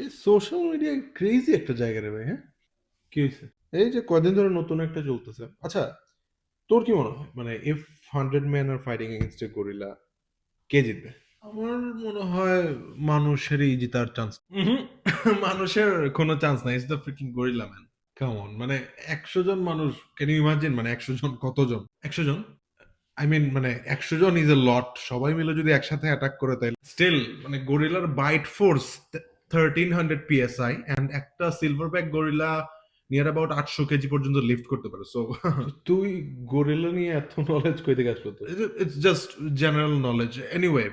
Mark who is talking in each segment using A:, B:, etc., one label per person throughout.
A: এই social media crazy একটা জায়গা রে ভাই, হ্যাঁ? কি হয়েছে? এই যে কয়দিন ধরে নতুন একটা চলতেছে। আচ্ছা, তোর কি মনে হয় মানে ইফ 100 men আর ফাইটিং এগেইনস্ট এ গরিলা, কে জিতবে? আমার মনে হয় মানুষেরই জেতার চান্স। মানুষের কোনো চান্স নাই, it's the freaking gorilla man. Come on, মানে 100 জন মানুষ, ক্যান ইউ ইমাজিন? মানে 100 জন কতজন? 100 জন, আই মিন মানে 100 জন ইজ এ লট। সবাই মিলে যদি একসাথে অ্যাটাক করে, তাই স্টিল মানে গরিলার বাইট ফোর্স 1300 psi, অ্যান্ড একটা silver back gorilla near about 800 KG পর্যন্ত লিফট করতে পারে। সো তুই গরিলা নিয়ে এত নলেজ কই থেকে আসলো? তো it's just general knowledge. Anyway,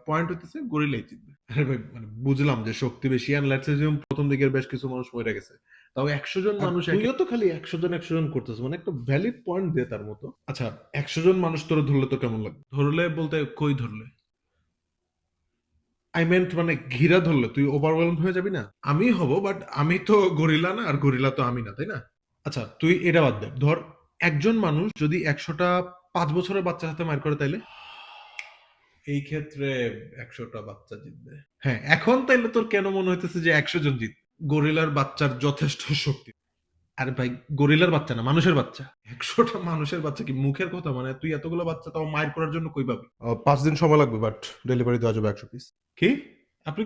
A: point হইতেছে গরিলাই জিতবে। আরে ভাই, মানে বুঝলাম যে শক্তি বেশি, অ্যান্ড লেটস এজিউম প্রথম দিকের বেশ কিছু মানুষ মরে গেছে, তাও 100 জন মানুষ। তুইও তো খালি 100 জন করতেছ, মানে একটা ভ্যালিড পয়েন্ট দে তার মতো। আচ্ছা, 100 জন মানুষ তোরা ধরলে তো কেমন লাগবে? ধরলে বলতে কই ধরলে? আই মেন্ট মানে ঘিরা ধরলে তুই ওভারওয়েলম হয়ে যাবি না? আমি হব, বাট আমি তো গরিলা না, আর গরিলা তো আমি না, তাই না? আচ্ছা, তুই এটা বাদ দে। ধর একজন মানুষ যদি 100টা 5 বছরের বাচ্চার সাথে মার করে, তাইলে এই ক্ষেত্রে 100টা বাচ্চা জিতবে। হ্যাঁ, এখন তাইলে তোর কেন মনে হইতেছে যে 100 জন জিতবে? গরিলার বাচ্চার যথেষ্ট শক্তি। আরে ভাই, গরিলার বাচ্চা না, মানুষের বাচ্চা। 100টা মানুষের বাচ্চা কি মুখের কথা? মানে তুই এতগুলো বাচ্চা তাও মায়ের করার জন্য কই পাবি? 5 দিন সময় লাগবে, বাট ডেলিভারি দেওয়া যাবে 100 পিস। কি? আপনি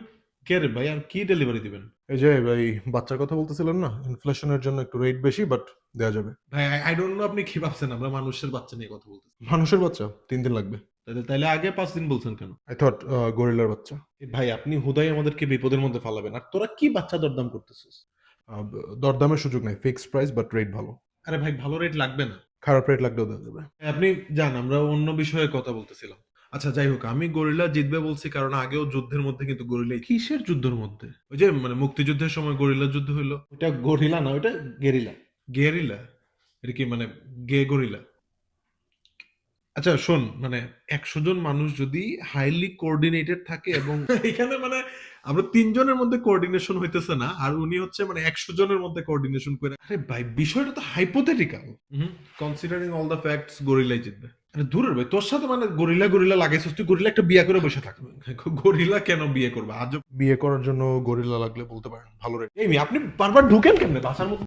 A: কে রে ভাই, আর কি ডেলিভারি দিবেন? এই যে ভাই, বাচ্চার কথা বলতেছিলেন না, ইনফ্লেশনের জন্য একটু রেট বেশি, বাট দেওয়া যাবে। ভাই, আই ডোন্ট নো আপনি কি ভাবছেন, আমরা মানুষের বাচ্চা নিয়ে কথা বলতেছি। মানুষের বাচ্চা 3 দিন লাগবে। তাহলে তাইলে আগে 5 দিন বলছেন কেন? আই থট গরিলার বাচ্চা। ভাই, আপনি হুদাই আমাদেরকে বিপদের মধ্যে ফালাবেন, আর তোরা কি বাচ্চা দরদাম করতেছিস? দরদামের সুযোগ নাই, ফিক্সড প্রাইস, বাট রেট ভালো। আরে ভাই, ভালো রেট লাগবে না। খারাপ রেট লাগলেও দেওয়া যাবে। আপনি যান, আমরা অন্য বিষয়ে কথা বলতেছিলাম। আচ্ছা, যাই হোক, আমি গরিলা জিতবে বলছি কারণ আগেও যুদ্ধের মধ্যে কিন্তু গরিলা। কিসের যুদ্ধের মধ্যে? ওই যে মানে মুক্তিযুদ্ধের সময় গরিলা যুদ্ধ হইলো। ওটা গরিলা না, ওটা গেরিলা। গেরিলা? এটা কি মানে গে গরিলা? আচ্ছা শোন, মানে 100 জন মানুষ যদি হাইলি কোঅর্ডিনেটেড থাকে এবং এখানে মানে আমরা 3 জনের মধ্যে কোঅর্ডিনেশন হইতেছে না, আর উনি হচ্ছে মানে 100 জনের মধ্যে কোঅর্ডিনেশন করে। আরে ভাই, বিষয়টা তো hypothetical. Considering all the facts, গরিলাই জিতবে। আরে দূরের ভাই, তোর সাথে মানে গরিলা গরিলা লাগাইছিস, তুই গরিলা একটা বিয়ে করে বসে থাক। গরিলা কেন বিয়ে করবে? আজব। বিয়ে করার জন্য গরিলা লাগলে বলতে পারেন ভালো রেট। এই আপনি বারবার ঢুকেন কেমনে বাসার মধ্যে?